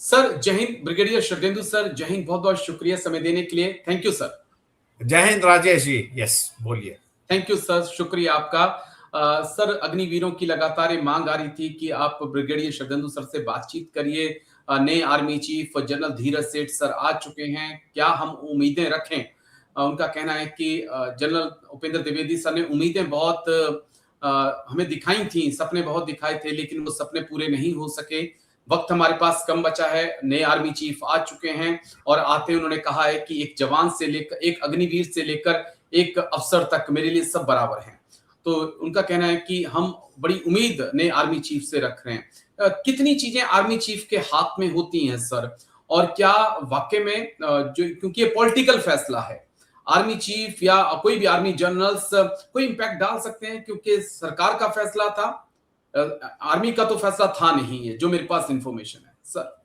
Sir जय Hind. Brigadier Sharadendu sir, जय हिंद। बहुत बहुत शुक्रिया समय देने के लिए। Thank you sir. जय हिंद राजेश जी। यस, बोलिए। थैंक यू सर, शुक्रिया आपका। सर, अग्निवीरों की लगातार मांग आ रही थी कि आप ब्रिगेडियर शरदेंदु सर से बातचीत करिए। नए आर्मी चीफ जनरल धीरज सेठ सर आ चुके हैं, क्या हम उम्मीदें रखें? उनका कहना है कि जनरल उपेंद्र द्विवेदी सर ने उम्मीदें बहुत हमें दिखाई थी, सपने बहुत दिखाए थे, लेकिन वो सपने पूरे नहीं हो सके। वक्त हमारे पास कम बचा है। नए आर्मी चीफ आ चुके हैं और आते उन्होंने कहा है कि एक जवान से लेकर, एक अग्निवीर से लेकर एक अफसर तक मेरे लिए सब बराबर हैं। तो उनका कहना है कि हम बड़ी उम्मीद नए आर्मी चीफ से रख रहे हैं। कितनी चीजें आर्मी चीफ के हाथ में होती हैं सर, और क्या वाकई में जो, क्योंकि ये पॉलिटिकल फैसला है, आर्मी चीफ या कोई भी आर्मी जनरल्स कोई इंपैक्ट डाल सकते हैं? क्योंकि सरकार का फैसला था, आर्मी का तो फैसला था नहीं है, जो मेरे पास इंफॉर्मेशन है सर।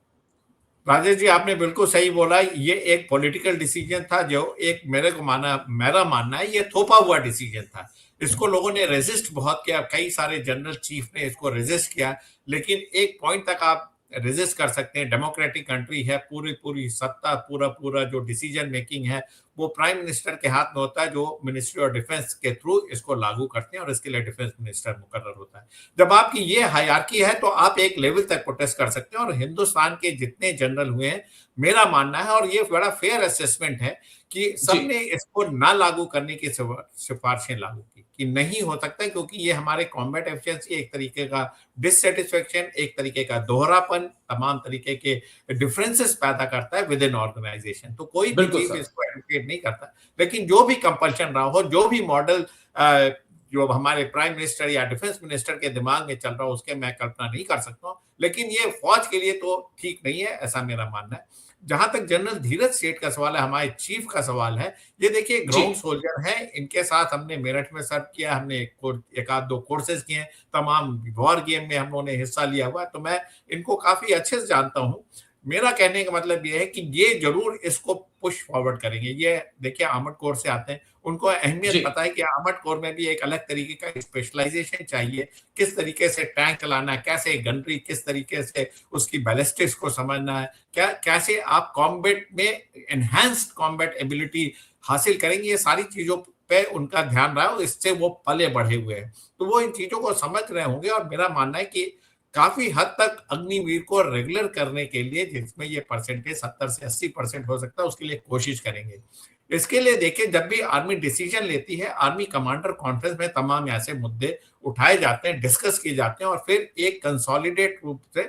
राजेश जी, आपने बिल्कुल सही बोला। ये एक पॉलिटिकल डिसीजन था, जो एक मेरा मानना है ये थोपा हुआ डिसीजन था। इसको लोगों ने रेजिस्ट बहुत किया, कई सारे जनरल चीफ ने इसको रेजिस्ट किया, लेकिन एक पॉइंट तक आप रेजिस्ट कर सकते हैं। डेमोक्रेटिक कंट्री है, पूरी पूरी सत्ता, पूरा पूरा जो डिसीजन मेकिंग है वो प्राइम मिनिस्टर के हाथ में होता है, जो मिनिस्ट्री ऑफ डिफेंस के थ्रू इसको लागू करते हैं और इसके लिए डिफेंस मिनिस्टर मुकर्रर होता है। जब आपकी ये हायरार्की है तो आप एक लेवल तक प्रोटेस्ट कर सकते हैं, और हिंदुस्तान के जितने जनरल हुए हैं, मेरा मानना है, और ये बड़ा फेयर असेसमेंट है, कि सबने इसको ना लागू करने की सिफारिशें लागू की, कि नहीं हो सकता, क्योंकि ये हमारे कॉम्बैट एफिशिएंसी, एक तरीके का डिससेटिस्फेक्शन, एक तरीके का दोहरापन, तमाम तरीके के डिफरेंसेस पैदा करता है विद इन ऑर्गेनाइजेशन। तो कोई भी चीफ इसको एडवोकेट नहीं करता, लेकिन जो भी कंपल्शन रहा हो, जो भी मॉडल जो हमारे प्राइम मिनिस्टर या डिफेंस मिनिस्टर के दिमाग में चल रहा हो, उसके मैं कल्पना नहीं कर सकता हूं, लेकिन ये फौज के लिए तो ठीक नहीं है, ऐसा मेरा मानना है। जहां तक जनरल धीरज सेठ का सवाल है, हमारे चीफ का सवाल है, ये देखिए ग्राउंड सोल्जर है, इनके साथ हमने मेरठ में सर्व किया, हमने एक आध दो कोर्सेज किए हैं, तमाम वॉर गेम में हम लोगों ने हिस्सा लिया हुआ है, तो मैं इनको काफी अच्छे से जानता हूं। मेरा कहने का मतलब ये है कि ये जरूर इसको पुश फॉरवर्ड करेंगे। ये देखिए आर्मर्ड कोर से आते हैं, उनको अहमियत पता है कि आर्मर्ड कोर में भी एक अलग तरीके का स्पेशलाइजेशन चाहिए, किस तरीके से टैंक चलाना है, कैसे गनरी, किस तरीके से उसकी बैलिस्टिक्स को समझना है, कैसे आप कॉम्बैट में एनहांस्ड कॉम्बैट एबिलिटी हासिल करेंगे, ये सारी चीजों पे उनका ध्यान रहा है, और इससे वो पले बढ़े हुए हैं, तो वो इन चीजों को समझ रहे होंगे। और मेरा मानना है कि काफी हद तक अग्निवीर को रेगुलर करने के लिए, जिसमें ये परसेंटेज 70 से 80% हो सकता है, उसके लिए कोशिश करेंगे। इसके लिए देखिए, जब भी आर्मी डिसीजन लेती है, आर्मी कमांडर कॉन्फ्रेंस में तमाम ऐसे मुद्दे उठाए जाते हैं, डिस्कस किए जाते हैं, और फिर एक कंसोलिडेट रूप से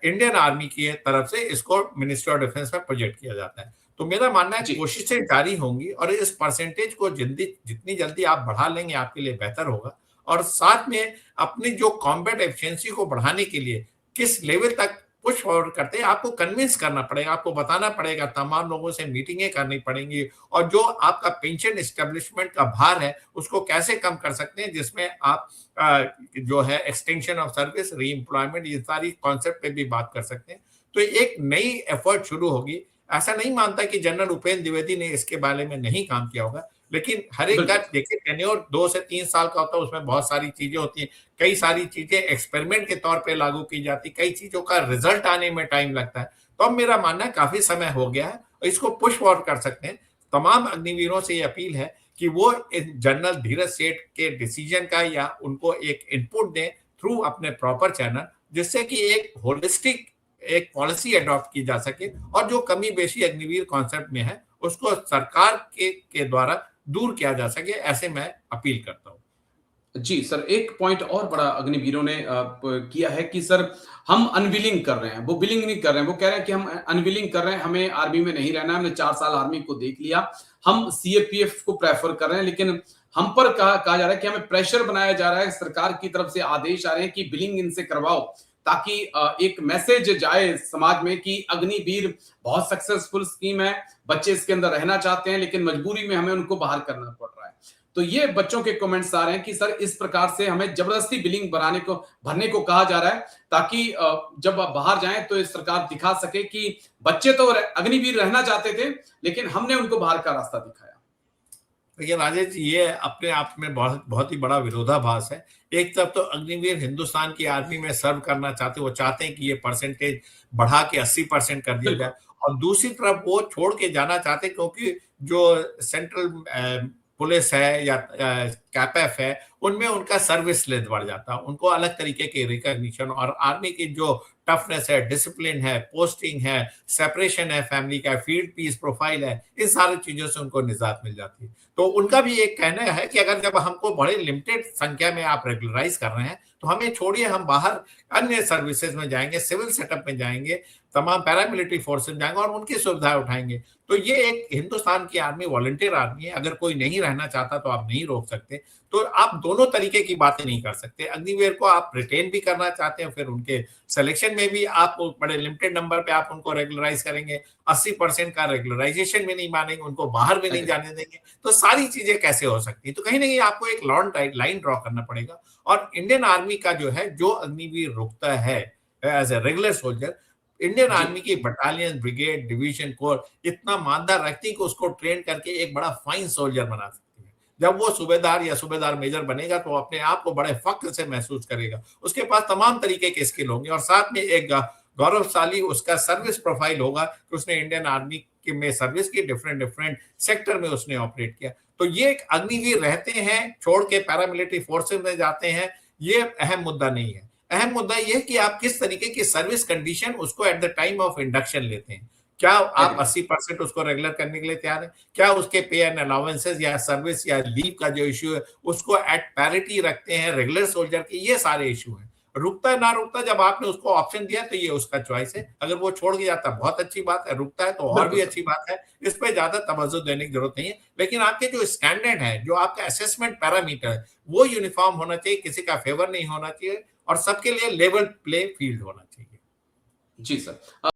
इंडियन आर्मी की तरफ से इसको मिनिस्ट्री ऑफ डिफेंस में प्रोजेक्ट किया जाता है। तो मेरा मानना है कोशिशें जारी होंगी, और इस परसेंटेज को जितनी जल्दी आप बढ़ा लेंगे, आपके लिए बेहतर होगा। और साथ में अपनी जो कॉम्बैट एफिशिएंसी को बढ़ाने के लिए किस लेवल तक पुश फॉरवर्ड करते हैं, आपको कन्विंस करना पड़ेगा, आपको बताना पड़ेगा, तमाम लोगों से मीटिंगें करनी पड़ेंगी, और जो आपका पेंशन एस्टेब्लिशमेंट का भार है उसको कैसे कम कर सकते हैं, जिसमें आप जो है एक्सटेंशन ऑफ सर्विस, री एम्प्लॉयमेंट, ये सारी कॉन्सेप्ट पे भी बात कर सकते हैं। तो एक नई एफर्ट शुरू होगी। ऐसा नहीं मानता कि जनरल उपेंद्र द्विवेदी ने इसके बारे में नहीं काम किया होगा, लेकिन हर एक का देखिए टेन्योर 2 से 3 साल का होता है, उसमें बहुत सारी चीजें होती हैं, कई सारी चीजें एक्सपेरिमेंट के तौर पे लागू की जाती, कई चीजों का रिजल्ट आने में टाइम लगता है। तो अब मेरा मानना है काफी समय हो गया है, और इसको पुश फॉरवर्ड कर सकते हैं। तमाम अग्निवीरों से ये अपील है कि वो जनरल धीरज सेठ के डिसीजन का या उनको एक इनपुट दें थ्रू अपने प्रॉपर चैनल, जिससे कि एक होलिस्टिक एक पॉलिसी अडॉप्ट की जा सके, और जो कमी बेशी अग्निवीर कॉन्सेप्ट में है उसको सरकार के द्वारा दूर किया जा सके, ऐसे मैं अपील करता हूं। जी सर, एक पॉइंट और बड़ा अग्निवीरों ने किया है कि सर हम अनविलिंग कर रहे हैं, वो विलिंग नहीं कर रहे हैं, वो कह रहे हैं कि हम अनविलिंग कर रहे हैं, हमें आर्मी में नहीं रहना है, हमने 4 साल आर्मी को देख लिया, हम सीएपीएफ को प्रेफर कर रहे हैं। लेकिन हम पर कहा जा रहा है कि हमें प्रेशर बनाया जा रहा है, सरकार की तरफ से आदेश आ रहे हैं कि बिलिंग इनसे करवाओ, ताकि एक मैसेज जाए समाज में कि अग्निवीर बहुत सक्सेसफुल स्कीम है, बच्चे इसके अंदर रहना चाहते हैं, लेकिन मजबूरी में हमें उनको बाहर करना पड़ रहा है। तो ये बच्चों के कमेंट्स आ रहे हैं कि सर इस प्रकार से हमें जबरदस्ती बिलिंग भरने को कहा जा रहा है, ताकि जब आप बाहर जाएं तो इस सरकार दिखा सके कि बच्चे तो अग्निवीर रहना चाहते थे, लेकिन हमने उनको बाहर का रास्ता दिखाया। देखिए राजेश जी, ये अपने आप में बहुत बहुत ही बड़ा विरोधाभास है। एक तरफ तो अग्निवीर हिंदुस्तान की आर्मी में सर्व करना चाहते, वो चाहते हैं कि ये परसेंटेज बढ़ा के 80% कर दिया जाए, बिल्कुल। और दूसरी तरफ वो छोड़ के जाना चाहते हैं क्योंकि जो सेंट्रल पुलिस है या कैपेफ है, उनमें उनका सर्विस लेवल बढ़ जाता है, उनको अलग तरीके के रिकॉग्निशन और आर्मी की जो टफनेस है, डिसिप्लिन है, पोस्टिंग है, सेपरेशन है फैमिली का, फील्ड पीस प्रोफाइल है, इन सारी चीजों से उनको निजात मिल जाती है। तो उनका भी एक कहना है कि अगर जब हमको बड़े लिमिटेड संख्या में आप रेगुलराइज कर रहे हैं, तो हमें छोड़िए, हम बाहर अन्य सर्विसेज में जाएंगे, सिविल सेटअप में जाएंगे, तमाम पैरामिलिट्री फोर्सेज में जाएंगे और उनकी सुविधाएं उठाएंगे। तो ये एक हिंदुस्तान की आर्मी वॉलंटियर आर्मी है, अगर कोई नहीं रहना चाहता तो आप नहीं रोक सकते। तो आप दोनों तरीके की बातें नहीं कर सकते। अग्निवीर को आप रिटेन भी करना चाहते हैं, फिर उनके सिलेक्शन में भी आप बड़े लिमिटेड नंबर पे आप उनको रेगुलराइज करेंगे, 80% का रेगुलराइजेशन भी नहीं मानेंगे, उनको बाहर भी नहीं जाने देंगे, तो सारी चीजें कैसे हो सकती है? तो कहीं ना कहीं आपको एक लाइन ड्रॉ करना पड़ेगा। और इंडियन आर्मी का जो है, जो अग्निवीर रुकता है as a regular soldier, Indian जी, आर्मी की बटालियन, ब्रिगेड, डिवीजन, कोर इतना मानदार रखती है कि उसको ट्रेन करके एक बड़ा फाइन सोल्जर बना सकती है। जब वो सूबेदार या सूबेदार मेजर बनेगा तो अपने आप को बड़े फख्र से महसूस करेगा। उसके पास तमाम तरीके के स्किल होंगे और साथ में एक गौरवशाली उसका सर्विस प्रोफाइल होगा कि उसने इंडियन आर्मी की में सर्विस की, डिफरेंट डिफरेंट सेक्टर में उसने ऑपरेट किया। तो ये एक अग्निवीर रहते हैं, छोड़ के पैरामिलिट्री फोर्सेज में जाते हैं, ये अहम मुद्दा नहीं है। अहम मुद्दा यह है कि आप किस तरीके की सर्विस कंडीशन उसको at the time of induction लेते हैं। क्या आप एग्री। 80% उसको रेगुलर करने के लिए तैयार हैं? क्या उसके पे एंड अलाउंसेस या सर्विस या लीव का जो इश्यू है उसको एट पैरिटी रखते हैं रेगुलर सोल्जर के? ये सारे इश्यू हैं। रुकता ना रुकता, जब आपने उसको ऑप्शन दिया तो ये उसका चॉइस है। अगर वो छोड़ के जाता बहुत अच्छी बात है, रुकता है तो और बिल्कुल भी सर। अच्छी बात है। इस पे ज्यादा तवज्जो देने की जरूरत नहीं है। लेकिन आपके जो स्टैंडर्ड है, जो आपका असेसमेंट पैरामीटर है, वो यूनिफॉर्म होना चाहिए, किसी का फेवर नहीं होना चाहिए और सबके लिए लेवल प्ले फील्ड होना चाहिए। जी सर।